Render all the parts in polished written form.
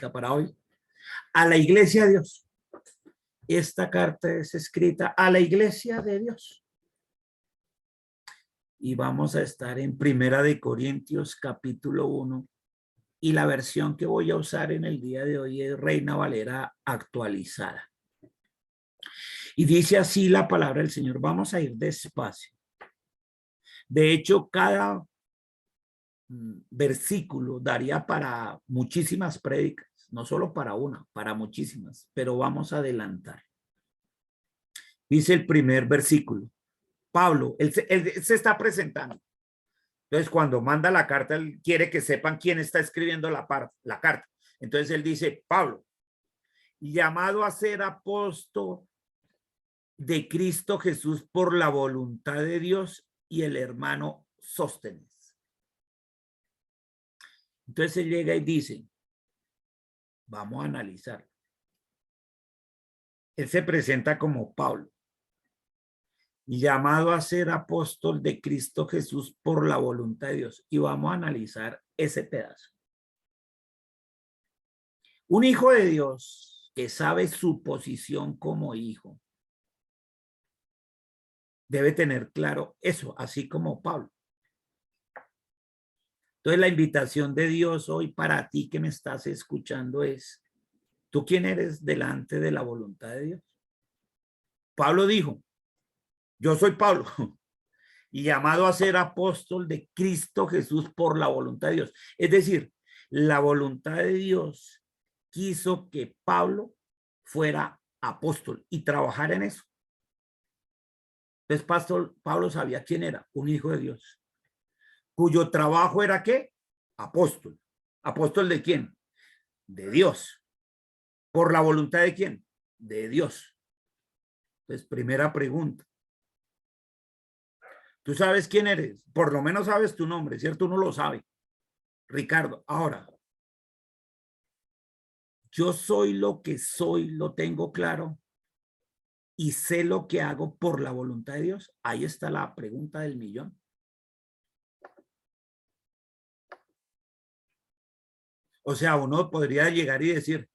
prédica para hoy. A la iglesia de Dios. Esta carta es escrita a la iglesia de Dios. Y vamos a estar en Primera de Corintios capítulo 1. Y la versión que voy a usar en el día de hoy es Reina Valera actualizada. Y dice así la palabra del Señor. Vamos a ir despacio. De hecho, cada versículo daría para muchísimas prédicas, no solo para una, para muchísimas, pero vamos a adelantar. Dice el primer versículo. Pablo, él se está presentando. Entonces, cuando manda la carta, él quiere que sepan quién está escribiendo la carta. Entonces, él dice, Pablo, llamado a ser apóstol de Cristo Jesús por la voluntad de Dios, y el hermano Sóstenes. Entonces, él llega y dice, vamos a analizar. Él se presenta como Pablo, llamado a ser apóstol de Cristo Jesús por la voluntad de Dios. Y vamos a analizar ese pedazo. Un hijo de Dios que sabe su posición como hijo debe tener claro eso, así como Pablo. Entonces la invitación de Dios hoy para ti que me estás escuchando es, ¿tú quién eres delante de la voluntad de Dios? Pablo dijo, yo soy Pablo, y llamado a ser apóstol de Cristo Jesús por la voluntad de Dios. Es decir, la voluntad de Dios quiso que Pablo fuera apóstol y trabajara en eso. Entonces, Pablo sabía quién era, un hijo de Dios, cuyo trabajo era ¿qué? Apóstol. ¿Apóstol de quién? De Dios. ¿Por la voluntad de quién? De Dios. Entonces, primera pregunta. ¿Tú sabes quién eres? Por lo menos sabes tu nombre, ¿cierto? Uno lo sabe. Ricardo. Ahora, yo soy lo que soy, lo tengo claro y sé lo que hago por la voluntad de Dios. Ahí está la pregunta del millón. O sea, uno podría llegar y decir,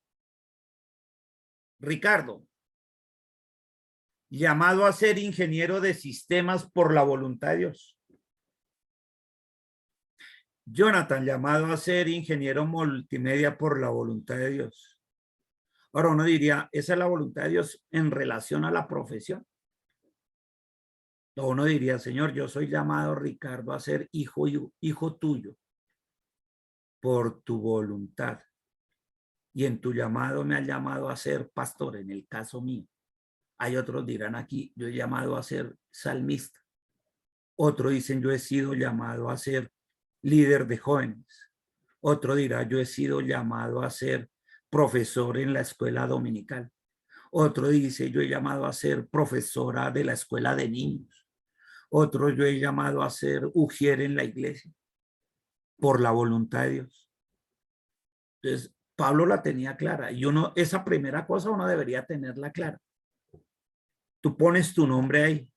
Ricardo, llamado a ser ingeniero de sistemas por la voluntad de Dios. Jonathan, llamado a ser ingeniero multimedia por la voluntad de Dios. Ahora uno diría, esa es la voluntad de Dios en relación a la profesión. O uno diría, Señor, yo soy llamado, Ricardo, a ser hijo tuyo por tu voluntad. Y en tu llamado me has llamado a ser pastor, en el caso mío. Hay otros dirán aquí, yo he llamado a ser salmista. Otros dicen, yo he sido llamado a ser líder de jóvenes. Otro dirá, yo he sido llamado a ser profesor en la escuela dominical. Otro dice, yo he llamado a ser profesora de la escuela de niños. Otro, yo he llamado a ser ujier en la iglesia por la voluntad de Dios. Entonces, Pablo la tenía clara y esa primera cosa uno debería tenerla clara. Tú pones tu nombre ahí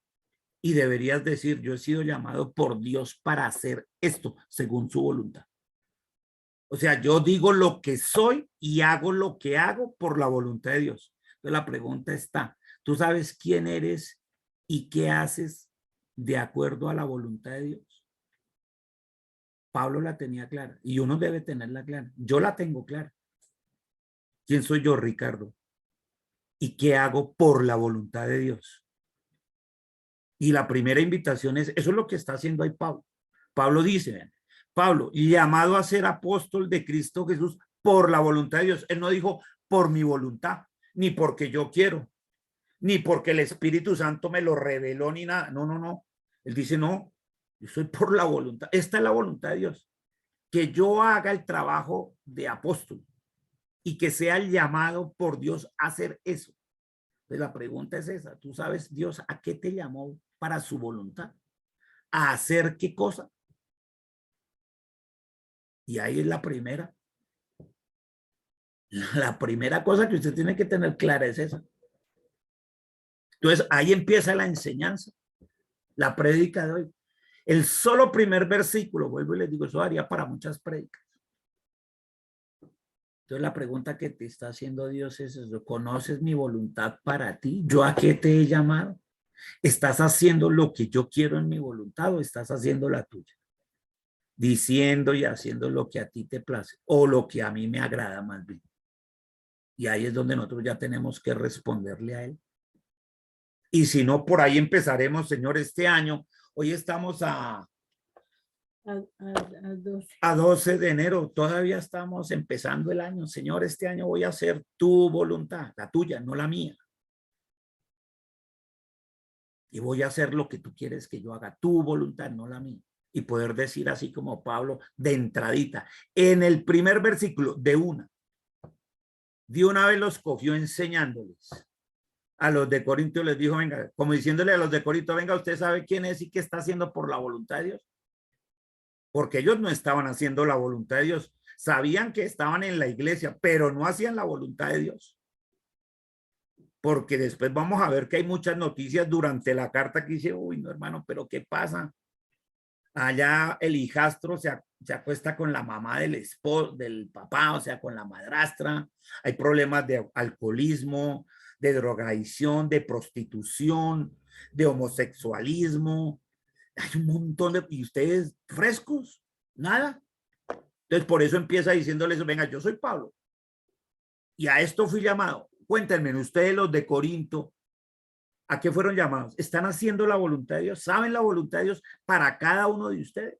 y deberías decir, yo he sido llamado por Dios para hacer esto según su voluntad. O sea, yo digo lo que soy y hago lo que hago por la voluntad de Dios. Entonces la pregunta está, ¿tú sabes quién eres y qué haces de acuerdo a la voluntad de Dios? Pablo la tenía clara y uno debe tenerla clara. Yo la tengo clara. ¿Quién soy yo, Ricardo? ¿Y qué hago por la voluntad de Dios? Y la primera invitación es, eso es lo que está haciendo ahí Pablo. Pablo dice, vean, Pablo, llamado a ser apóstol de Cristo Jesús por la voluntad de Dios. Él no dijo por mi voluntad, ni porque yo quiero, ni porque el Espíritu Santo me lo reveló, ni nada. No, no, no. Él dice, no, yo soy por la voluntad. Esta es la voluntad de Dios. Que yo haga el trabajo de apóstol y que sea el llamado por Dios a hacer eso. Entonces la pregunta es esa. ¿Tú sabes Dios a qué te llamó para su voluntad? ¿A hacer qué cosa? Y ahí es la primera. La primera cosa que usted tiene que tener clara es esa. Entonces ahí empieza la enseñanza, la prédica de hoy. El solo primer versículo, vuelvo y les digo, eso daría para muchas prédicas. Entonces la pregunta que te está haciendo Dios es eso: ¿conoces mi voluntad para ti? ¿Yo a qué te he llamado? ¿Estás haciendo lo que yo quiero en mi voluntad o estás haciendo la tuya? Diciendo y haciendo lo que a ti te place o lo que a mí me agrada más bien. Y ahí es donde nosotros ya tenemos que responderle a él. Y si no, por ahí empezaremos, Señor, este año. Hoy estamos a 12. A 12 de enero. Todavía estamos empezando el año. Señor, este año voy a hacer tu voluntad, la tuya, no la mía. Y voy a hacer lo que tú quieres que yo haga, tu voluntad, no la mía. Y poder decir así como Pablo, de entradita, en el primer versículo, de una vez los cogió enseñándoles. A los de Corinto les dijo, venga, como diciéndole a los de Corinto, venga, usted sabe quién es y qué está haciendo por la voluntad de Dios. Porque ellos no estaban haciendo la voluntad de Dios. Sabían que estaban en la iglesia, pero no hacían la voluntad de Dios. Porque después vamos a ver que hay muchas noticias durante la carta que dice, uy, no, hermano, pero ¿qué pasa? Allá el hijastro se acuesta con la mamá del esposo, del papá, o sea, con la madrastra. Hay problemas de alcoholismo, de drogadicción, de prostitución, de homosexualismo. Hay un montón de... ¿Y ustedes frescos? Nada. Entonces, por eso empieza diciéndoles, venga, yo soy Pablo. Y a esto fui llamado. Cuéntenme, ustedes los de Corinto, ¿a qué fueron llamados? ¿Están haciendo la voluntad de Dios? ¿Saben la voluntad de Dios para cada uno de ustedes?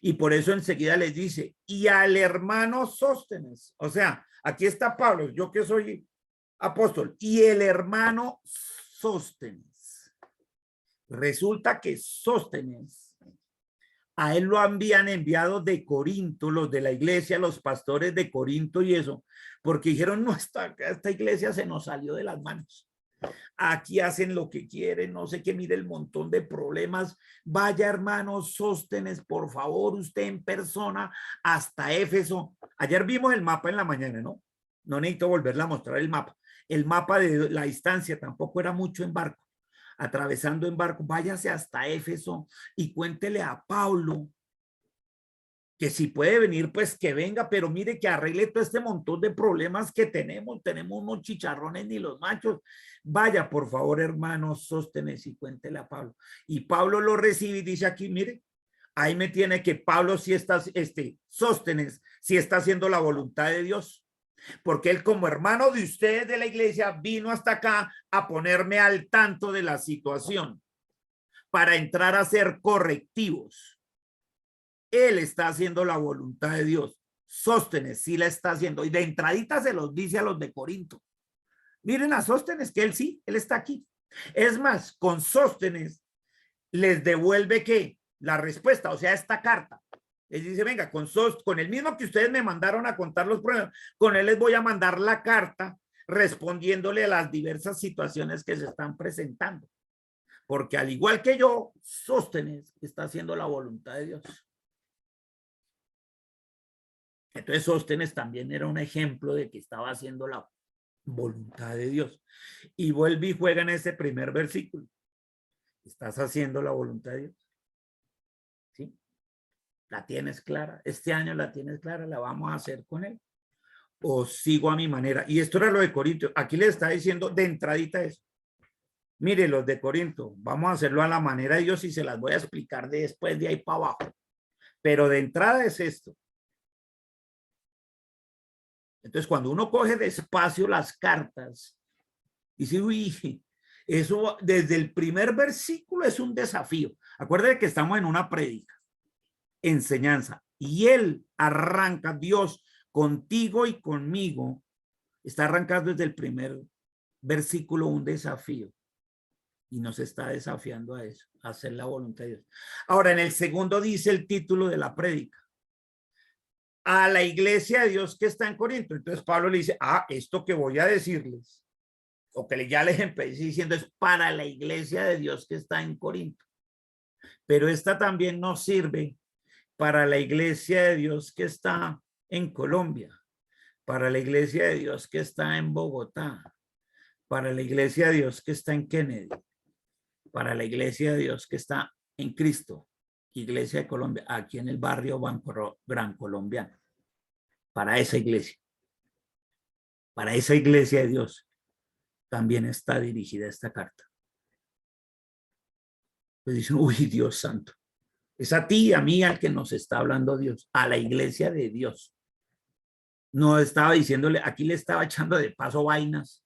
Y por eso enseguida les dice, y al hermano Sóstenes. O sea, aquí está Pablo, yo que soy apóstol, y el hermano Sóstenes. Resulta que Sóstenes, a él lo habían enviado de Corinto, los de la iglesia, los pastores de Corinto y eso, porque dijeron, no, esta iglesia se nos salió de las manos. Aquí hacen lo que quieren, no sé qué, mire el montón de problemas. Vaya, hermano Sóstenes, por favor, usted en persona hasta Éfeso. Ayer vimos el mapa en la mañana, ¿no? No necesito volverle a mostrar el mapa. El mapa de la distancia tampoco era mucho en barco. Atravesando en barco, váyase hasta Éfeso y cuéntele a Pablo que si puede venir, pues que venga, pero mire que arregle todo este montón de problemas que tenemos unos chicharrones ni los machos. Vaya, por favor, hermano Sóstenes, y cuéntele a Pablo. Y Pablo lo recibe y dice aquí, mire, ahí me tiene que Pablo sí está, Sóstenes, sí está haciendo la voluntad de Dios. Porque él como hermano de ustedes de la iglesia vino hasta acá a ponerme al tanto de la situación para entrar a hacer correctivos. Él está haciendo la voluntad de Dios. Sóstenes sí la está haciendo. Y de entradita se los dice a los de Corinto. Miren a Sóstenes que él sí, él está aquí. Es más, con Sóstenes les devuelve ¿qué? La respuesta, o sea, esta carta. Él dice, venga, con el mismo que ustedes me mandaron a contar los problemas, con él les voy a mandar la carta respondiéndole a las diversas situaciones que se están presentando. Porque al igual que yo, Sóstenes está haciendo la voluntad de Dios. Entonces Sóstenes también era un ejemplo de que estaba haciendo la voluntad de Dios. Y vuelve y juega en ese primer versículo. ¿Estás haciendo la voluntad de Dios? ¿Sí? ¿La tienes clara? Este año la tienes clara, la vamos a hacer con él. O sigo a mi manera. Y esto era lo de Corinto. Aquí le está diciendo de entradita eso. Mire, los de Corinto, vamos a hacerlo a la manera de Dios y se las voy a explicar después de ahí para abajo. Pero de entrada es esto. Entonces, cuando uno coge despacio las cartas, dice, uy, eso desde el primer versículo es un desafío. Acuérdense que estamos en una prédica, enseñanza, y él arranca, Dios, contigo y conmigo, está arrancando desde el primer versículo un desafío. Y nos está desafiando a eso, a hacer la voluntad de Dios. Ahora, en el segundo dice el título de la prédica. A la iglesia de Dios que está en Corinto. Entonces Pablo le dice, esto que voy a decirles, o que ya les empecé diciendo, es para la iglesia de Dios que está en Corinto. Pero esta también nos sirve para la iglesia de Dios que está en Colombia, para la iglesia de Dios que está en Bogotá, para la iglesia de Dios que está en Kennedy, para la iglesia de Dios que está en Cristo, Iglesia de Colombia, aquí en el barrio Gran Colombiano, para esa iglesia de Dios, también está dirigida esta carta. Pues dicen, uy, Dios santo, es a ti y a mí al que nos está hablando Dios, a la iglesia de Dios. No estaba diciéndole, aquí le estaba echando de paso vainas.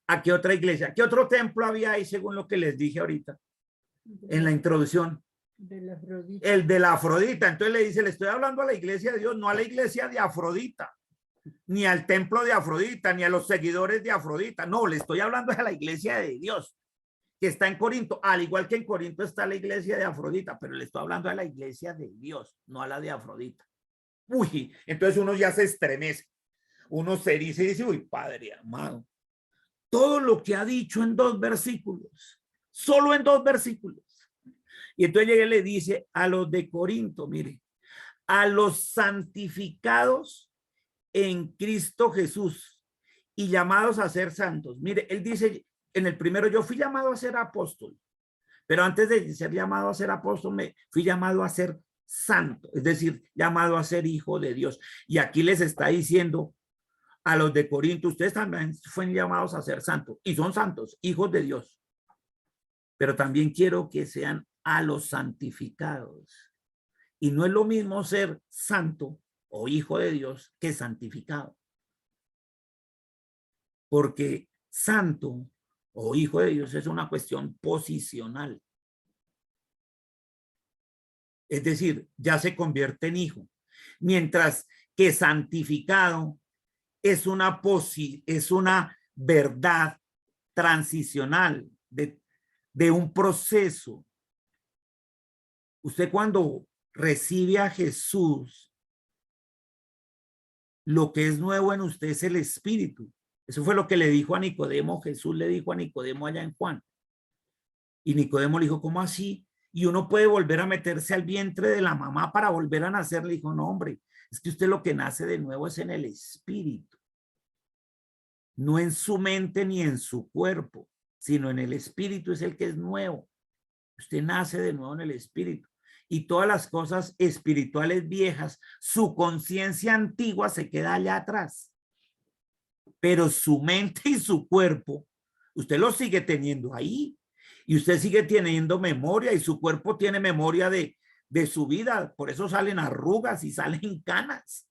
¿A qué otra iglesia? ¿Qué otro templo había ahí según lo que les dije ahorita en la introducción? El de la Afrodita. Entonces le dice, le estoy hablando a la iglesia de Dios, no a la iglesia de Afrodita, ni al templo de Afrodita, ni a los seguidores de Afrodita. No, le estoy hablando a la iglesia de Dios, que está en Corinto, al igual que en Corinto está la iglesia de Afrodita, pero le estoy hablando a la iglesia de Dios, no a la de Afrodita. Uy, entonces uno ya se estremece, uno se dice, uy, Padre amado, todo lo que ha dicho en 2 versículos, solo en 2 versículos. Y entonces llega y le dice a los de Corinto, mire, a los santificados en Cristo Jesús y llamados a ser santos. Mire, él dice en el primero, yo fui llamado a ser apóstol, pero antes de ser llamado a ser apóstol, me fui llamado a ser santo, es decir, llamado a ser hijo de Dios. Y aquí les está diciendo a los de Corinto, ustedes también fueron llamados a ser santos y son santos, hijos de Dios. Pero también quiero que sean a los santificados. Y no es lo mismo ser santo o hijo de Dios que santificado. Porque santo o hijo de Dios es una cuestión posicional. Es decir, ya se convierte en hijo. Mientras que santificado es una verdad transicional de un proceso. Usted cuando recibe a Jesús, lo que es nuevo en usted es el espíritu. Eso fue lo que le dijo a Nicodemo. Jesús le dijo a Nicodemo allá en Juan. Y Nicodemo le dijo, ¿cómo así? Y uno puede volver a meterse al vientre de la mamá para volver a nacer. Le dijo, no, hombre, es que usted lo que nace de nuevo es en el espíritu. No en su mente ni en su cuerpo, sino en el espíritu es el que es nuevo. Usted nace de nuevo en el espíritu. Y todas las cosas espirituales viejas, su conciencia antigua se queda allá atrás. Pero su mente y su cuerpo, usted lo sigue teniendo ahí. Y usted sigue teniendo memoria y su cuerpo tiene memoria de su vida. Por eso salen arrugas y salen canas.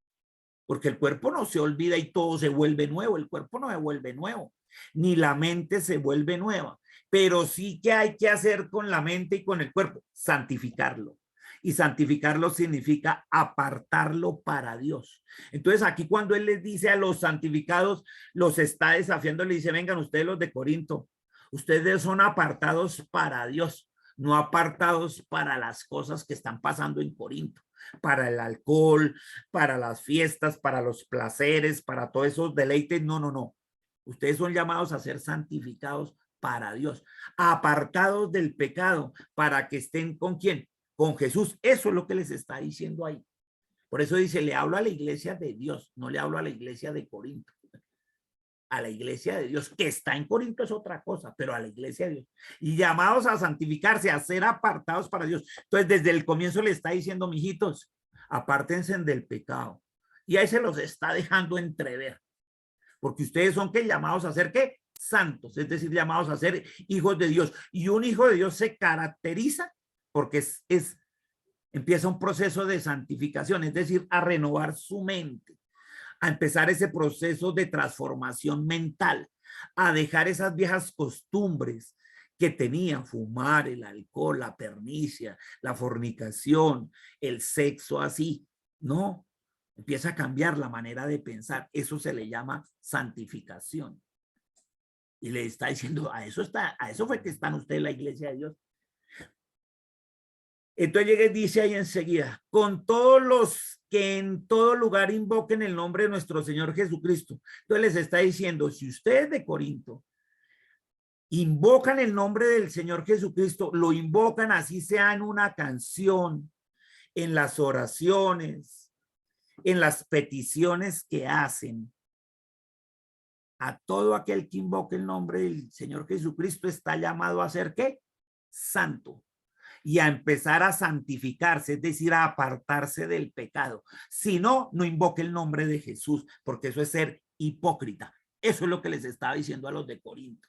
Porque el cuerpo no se olvida y todo se vuelve nuevo. El cuerpo no se vuelve nuevo, ni la mente se vuelve nueva. Pero sí que hay que hacer con la mente y con el cuerpo, santificarlo. Y santificarlo significa apartarlo para Dios. Entonces aquí cuando él les dice a los santificados, los está desafiando, le dice, vengan ustedes los de Corinto, ustedes son apartados para Dios, no apartados para las cosas que están pasando en Corinto, para el alcohol, para las fiestas, para los placeres, para todos esos deleites. No, no, no. Ustedes son llamados a ser santificados para Dios, apartados del pecado, para que estén con quién, con Jesús. Eso es lo que les está diciendo ahí. Por eso dice, le hablo a la iglesia de Dios, no le hablo a la iglesia de Corinto. A la iglesia de Dios, que está en Corinto es otra cosa, pero a la iglesia de Dios. Y llamados a santificarse, a ser apartados para Dios. Entonces, desde el comienzo le está diciendo, mijitos, apártense del pecado. Y ahí se los está dejando entrever. Porque ustedes son que llamados a ser ¿qué? Santos, es decir, llamados a ser hijos de Dios. Y un hijo de Dios se caracteriza porque empieza un proceso de santificación, es decir, a renovar su mente, a empezar ese proceso de transformación mental, a dejar esas viejas costumbres que tenían, fumar, el alcohol, la pernicia, la fornicación, el sexo así. No, empieza a cambiar la manera de pensar. Eso se le llama santificación. Y le está diciendo, a eso fue que están ustedes en la iglesia de Dios. Entonces llega y dice ahí enseguida, con todos los que en todo lugar invoquen el nombre de nuestro Señor Jesucristo. Entonces les está diciendo, si ustedes de Corinto invocan el nombre del Señor Jesucristo, lo invocan así sea en una canción, en las oraciones, en las peticiones que hacen. A todo aquel que invoque el nombre del Señor Jesucristo está llamado a ser ¿qué? Santo. y a empezar a santificarse, es decir, a apartarse del pecado. Si no, no invoque el nombre de Jesús, porque eso es ser hipócrita. Eso es lo que les estaba diciendo a los de Corinto.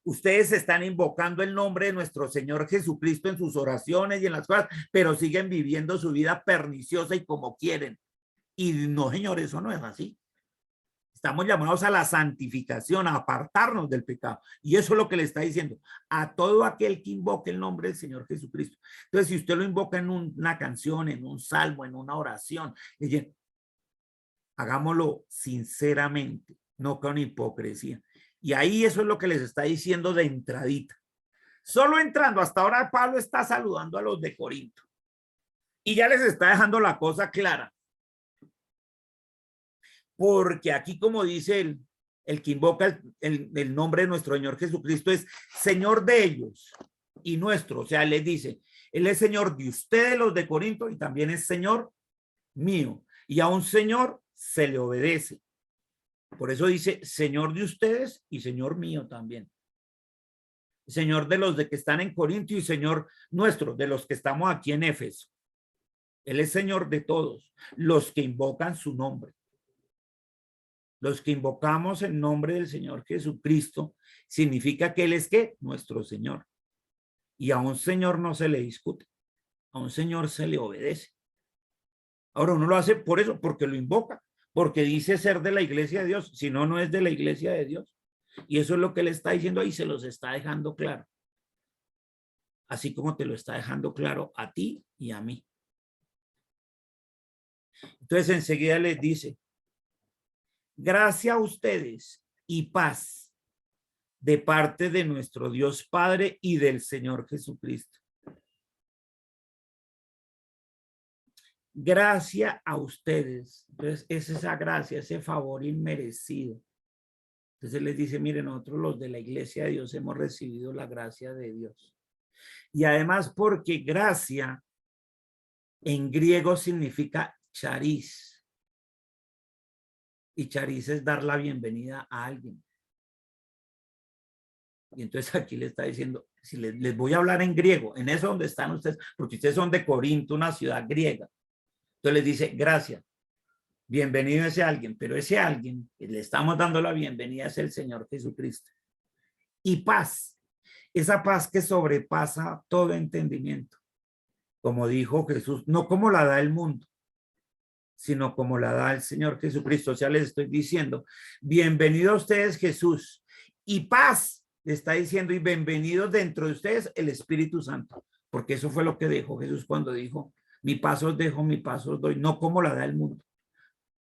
Ustedes están invocando el nombre de nuestro Señor Jesucristo en sus oraciones y en las cosas, pero siguen viviendo su vida perniciosa y como quieren. Y no, señor, eso no es así. Estamos llamados a la santificación, a apartarnos del pecado. Y eso es lo que le está diciendo a todo aquel que invoque el nombre del Señor Jesucristo. Entonces, si usted lo invoca en una canción, en un salmo, en una oración, hagámoslo sinceramente, no con hipocresía. Y ahí eso es lo que les está diciendo de entradita. Solo entrando, hasta ahora Pablo está saludando a los de Corinto. Y ya les está dejando la cosa clara. Porque aquí, como dice el que invoca el nombre de nuestro Señor Jesucristo, es Señor de ellos y nuestro. O sea, les dice, Él es Señor de ustedes, los de Corinto, y también es Señor mío. Y a un Señor se le obedece. Por eso dice Señor de ustedes y Señor mío también. Señor de los de que están en Corinto y Señor nuestro, de los que estamos aquí en Éfeso. Él es Señor de todos, los que invocan su nombre. Los que invocamos el nombre del Señor Jesucristo, significa que Él es ¿qué? Nuestro Señor. Y a un Señor no se le discute, a un Señor se le obedece. Ahora uno lo hace por eso, porque lo invoca, porque dice ser de la iglesia de Dios, si no, no es de la iglesia de Dios. Y eso es lo que le está diciendo ahí, se los está dejando claro. Así como te lo está dejando claro a ti y a mí. Entonces enseguida les dice, gracias a ustedes y paz de parte de nuestro Dios Padre y del Señor Jesucristo. Gracias a ustedes. Entonces, es esa gracia, ese favor inmerecido. Entonces les dice, miren, nosotros los de la iglesia de Dios hemos recibido la gracia de Dios. Y además porque gracia en griego significa charis. Y charis es dar la bienvenida a alguien. Y entonces aquí le está diciendo, si les voy a hablar en griego, en eso donde están ustedes, porque ustedes son de Corinto, una ciudad griega. Entonces les dice, gracias, bienvenido a ese alguien, pero ese alguien que le estamos dando la bienvenida es el Señor Jesucristo. Y paz, esa paz que sobrepasa todo entendimiento. Como dijo Jesús, no como la da el mundo, sino como la da el Señor Jesucristo. O sea, les estoy diciendo, bienvenido a ustedes Jesús y paz. Le está diciendo y bienvenidos dentro de ustedes el Espíritu Santo, porque eso fue lo que dijo Jesús cuando dijo, mi paz os dejo, mi paz os doy, no como la da el mundo,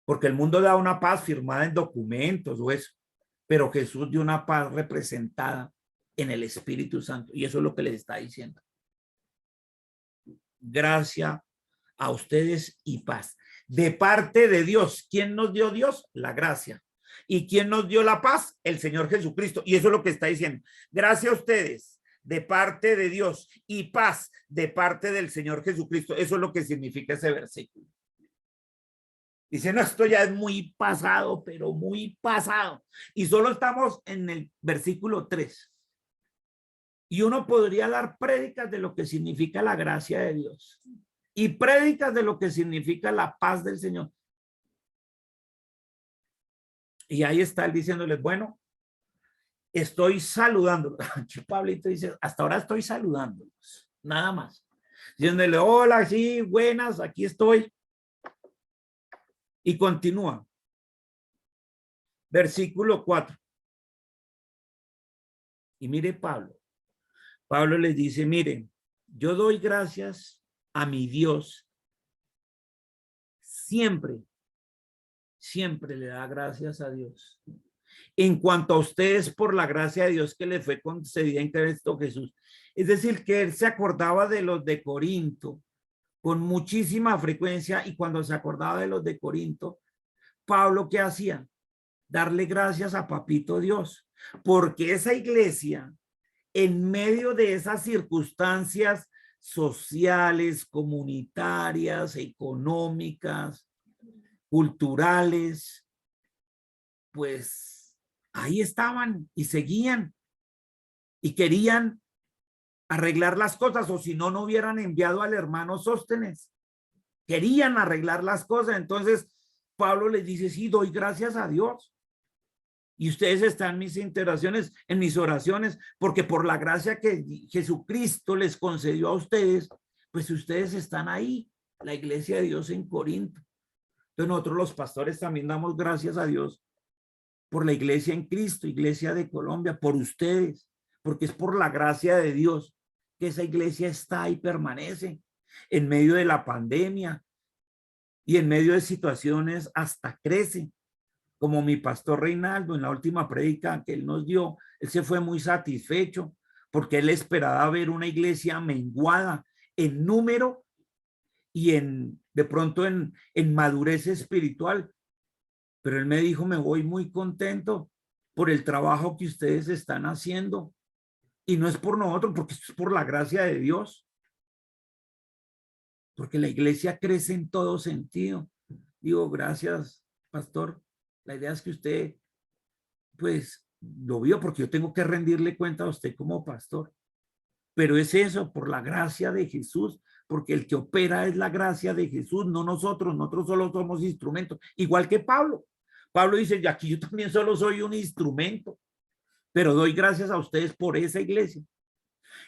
porque el mundo da una paz firmada en documentos o eso, pero Jesús dio una paz representada en el Espíritu Santo, y eso es lo que les está diciendo. Gracias a ustedes y paz. De parte de Dios. ¿Quién nos dio Dios? La gracia. ¿Y quién nos dio la paz? El Señor Jesucristo. Y eso es lo que está diciendo. Gracias a ustedes, de parte de Dios, y paz de parte del Señor Jesucristo. Eso es lo que significa ese versículo. Dice, no, esto ya es muy pasado, pero muy pasado. Y solo estamos en el versículo 3. Y uno podría dar prédicas de lo que significa la gracia de Dios y prédicas de lo que significa la paz del Señor. Y ahí está él diciéndoles, bueno, estoy saludándolos. Pablito dice, hasta ahora estoy saludándolos, nada más. Diciéndole, hola, sí, buenas, aquí estoy. Y continúa. Versículo 4. Y mire Pablo. Pablo les dice, miren, yo doy gracias a mi Dios. Siempre le da gracias a Dios. En cuanto a ustedes, por la gracia de Dios que le fue concedida en Cristo Jesús. Es decir, que él se acordaba de los de Corinto con muchísima frecuencia, y cuando se acordaba de los de Corinto, Pablo, ¿qué hacía? Darle gracias a Papito Dios, porque esa iglesia, en medio de esas circunstancias sociales, comunitarias, económicas, culturales, pues ahí estaban y seguían y querían arreglar las cosas, o si no, no hubieran enviado al hermano Sóstenes. Querían arreglar las cosas. Entonces Pablo les dice, sí, doy gracias a Dios. Y ustedes están en mis interacciones, en mis oraciones, porque por la gracia que Jesucristo les concedió a ustedes, pues ustedes están ahí, la iglesia de Dios en Corinto. Entonces nosotros los pastores también damos gracias a Dios por la iglesia en Cristo, iglesia de Colombia, por ustedes, porque es por la gracia de Dios que esa iglesia está y permanece en medio de la pandemia y en medio de situaciones hasta crece. Como mi pastor Reinaldo en la última prédica que él nos dio, él se fue muy satisfecho porque él esperaba ver una iglesia menguada en número y de pronto en madurez espiritual. Pero él me dijo, me voy muy contento por el trabajo que ustedes están haciendo. Y no es por nosotros, porque es por la gracia de Dios. Porque la iglesia crece en todo sentido. Digo, gracias, pastor. La idea es que usted, pues, lo vio, porque yo tengo que rendirle cuenta a usted como pastor. Pero es eso, por la gracia de Jesús, porque el que opera es la gracia de Jesús, no nosotros. Nosotros solo somos instrumentos, igual que Pablo. Pablo dice, y aquí yo también solo soy un instrumento, pero doy gracias a ustedes por esa iglesia.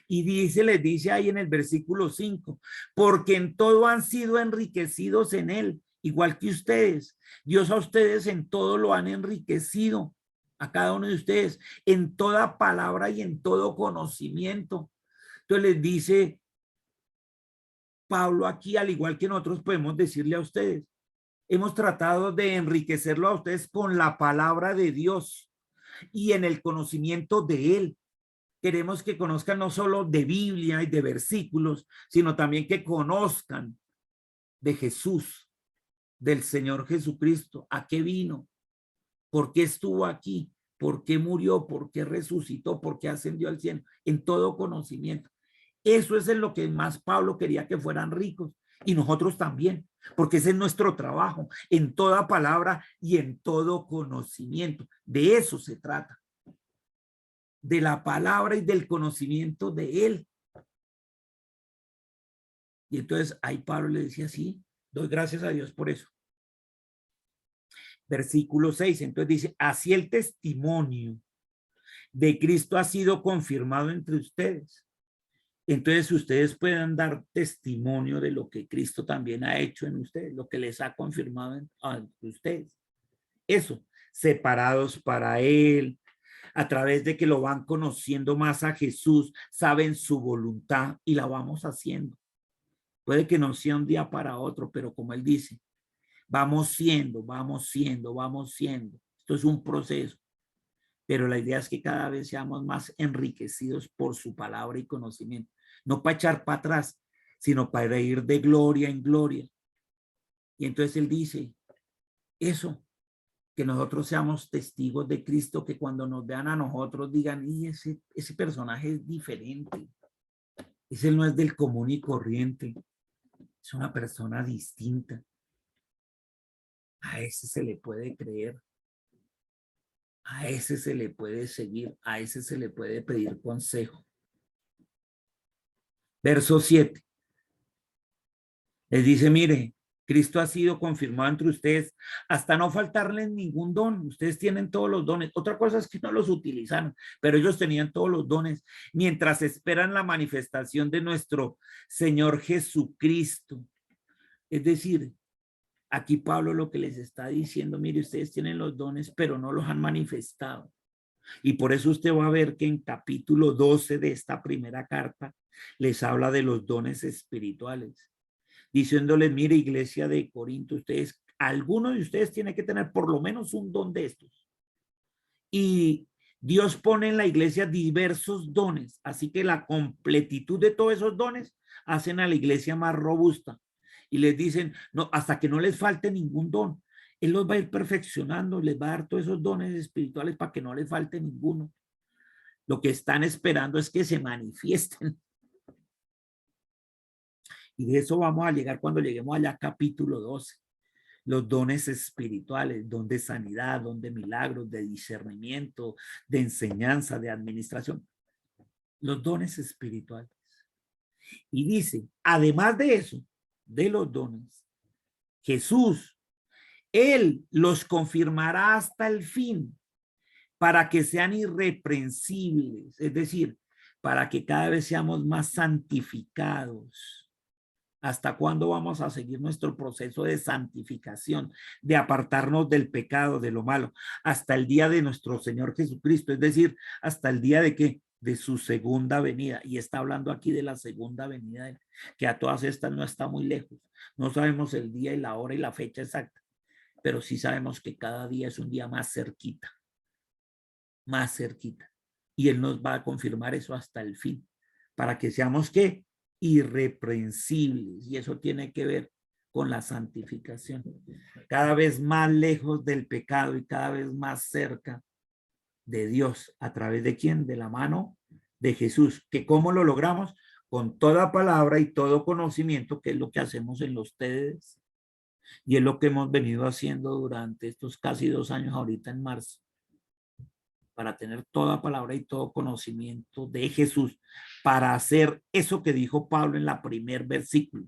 Y les dice ahí en el versículo 5, porque en todo han sido enriquecidos en él, igual que ustedes. Dios a ustedes en todo lo han enriquecido, a cada uno de ustedes, en toda palabra y en todo conocimiento. Entonces les dice Pablo aquí, al igual que nosotros podemos decirle a ustedes, hemos tratado de enriquecerlo a ustedes con la palabra de Dios y en el conocimiento de él. Queremos que conozcan no solo de Biblia y de versículos, sino también que conozcan de Jesús, del Señor Jesucristo, a qué vino, por qué estuvo aquí, por qué murió, por qué resucitó, por qué ascendió al cielo, en todo conocimiento. Eso es en lo que más Pablo quería que fueran ricos, y nosotros también, porque ese es nuestro trabajo, en toda palabra y en todo conocimiento. De eso se trata, de la palabra y del conocimiento de él. Y entonces ahí Pablo le decía, sí, doy gracias a Dios por eso. Versículo 6, entonces dice, así el testimonio de Cristo ha sido confirmado entre ustedes. Entonces ustedes pueden dar testimonio de lo que Cristo también ha hecho en ustedes, lo que les ha confirmado en ustedes. Eso, separados para Él, a través de que lo van conociendo más a Jesús, saben su voluntad y la vamos haciendo. Puede que no sea un día para otro, pero como Él dice, vamos siendo, vamos siendo, vamos siendo. Esto es un proceso, pero la idea es que cada vez seamos más enriquecidos por su palabra y conocimiento. No para echar para atrás, sino para ir de gloria en gloria. Y entonces Él dice, eso, que nosotros seamos testigos de Cristo, que cuando nos vean a nosotros digan, y ese personaje es diferente. Ese no es del común y corriente. Es una persona distinta. A ese se le puede creer. A ese se le puede seguir. A ese se le puede pedir consejo. Verso 7. Les dice, mire, Cristo ha sido confirmado entre ustedes hasta no faltarles ningún don. Ustedes tienen todos los dones. Otra cosa es que no los utilizaron, pero ellos tenían todos los dones mientras esperan la manifestación de nuestro Señor Jesucristo. Es decir, aquí Pablo lo que les está diciendo, mire, ustedes tienen los dones, pero no los han manifestado. Y por eso usted va a ver que en capítulo 12 de esta primera carta les habla de los dones espirituales, diciéndoles, mire, iglesia de Corinto, ustedes, alguno de ustedes tiene que tener por lo menos un don de estos. Y Dios pone en la iglesia diversos dones, así que la completitud de todos esos dones hacen a la iglesia más robusta. Y les dicen, no, hasta que no les falte ningún don. Él los va a ir perfeccionando, les va a dar todos esos dones espirituales para que no les falte ninguno. Lo que están esperando es que se manifiesten. Y de eso vamos a llegar cuando lleguemos allá a capítulo 12. Los dones espirituales, don de sanidad, don de milagros, de discernimiento, de enseñanza, de administración. los dones espirituales. Y dice, además de eso, de los dones, Jesús, Él los confirmará hasta el fin para que sean irreprensibles, es decir, para que cada vez seamos más santificados. ¿Hasta cuándo vamos a seguir nuestro proceso de santificación, de apartarnos del pecado, de lo malo? Hasta el día de nuestro Señor Jesucristo, es decir, hasta el día de ¿qué? De su segunda venida. Y está hablando aquí de la segunda venida, que a todas estas no está muy lejos. No sabemos el día y la hora y la fecha exacta, pero sí sabemos que cada día es un día más cerquita, más cerquita. Y Él nos va a confirmar eso hasta el fin, para que seamos ¿qué? Irreprensibles. Y eso tiene que ver con la santificación. Cada vez más lejos del pecado y cada vez más cerca de Dios. ¿A través de quién? De la mano de Jesús. ¿Que cómo lo logramos? Con toda palabra y todo conocimiento, que es lo que hacemos en los TEDs. Y es lo que hemos venido haciendo durante estos casi 2 años ahorita en marzo, para tener toda palabra y todo conocimiento de Jesús, para hacer eso que dijo Pablo en la primer versículo,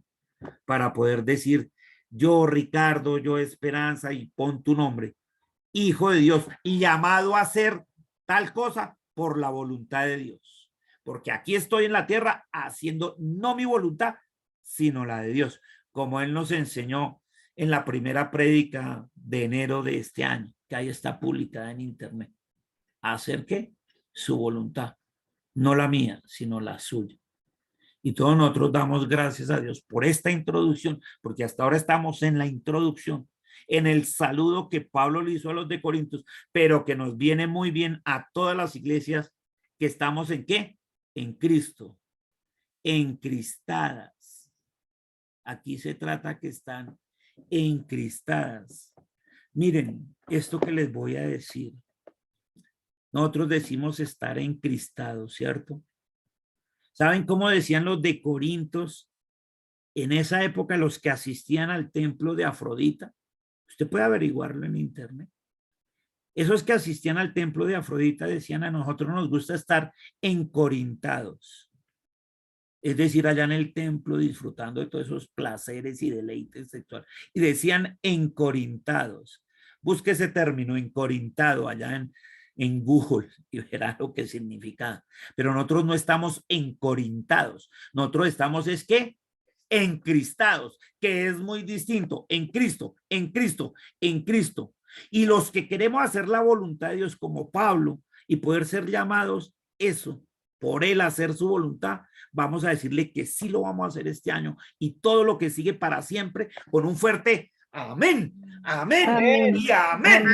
para poder decir, yo Ricardo, yo Esperanza, y pon tu nombre, hijo de Dios, y llamado a hacer tal cosa por la voluntad de Dios. Porque aquí estoy en la tierra haciendo no mi voluntad, sino la de Dios, como Él nos enseñó en la primera prédica de enero de este año, que ahí está publicada en internet. ¿Hacer qué? Su voluntad, no la mía, sino la suya. Y todos nosotros damos gracias a Dios por esta introducción, porque hasta ahora estamos en la introducción, en el saludo que Pablo le hizo a los de Corintios, pero que nos viene muy bien a todas las iglesias que estamos en ¿qué? En Cristo, encristadas. Aquí se trata que están encristadas. Miren, esto que les voy a decir. Nosotros decimos estar encristados, ¿cierto? ¿Saben cómo decían los de Corintios en esa época, los que asistían al templo de Afrodita? Usted puede averiguarlo en internet. Esos que asistían al templo de Afrodita decían, a nosotros nos gusta estar encorintados. Es decir, allá en el templo disfrutando de todos esos placeres y deleites sexuales. Y decían encorintados. Busque ese término, encorintado, allá en Google, y verá lo que significa. Pero nosotros no estamos encorintados. Nosotros estamos es que encristados, que es muy distinto. En Cristo, en Cristo, en Cristo. Y los que queremos hacer la voluntad de Dios como Pablo y poder ser llamados, eso, por Él hacer su voluntad, vamos a decirle que sí lo vamos a hacer este año y todo lo que sigue para siempre con un fuerte amén, amén, amén. Y amén.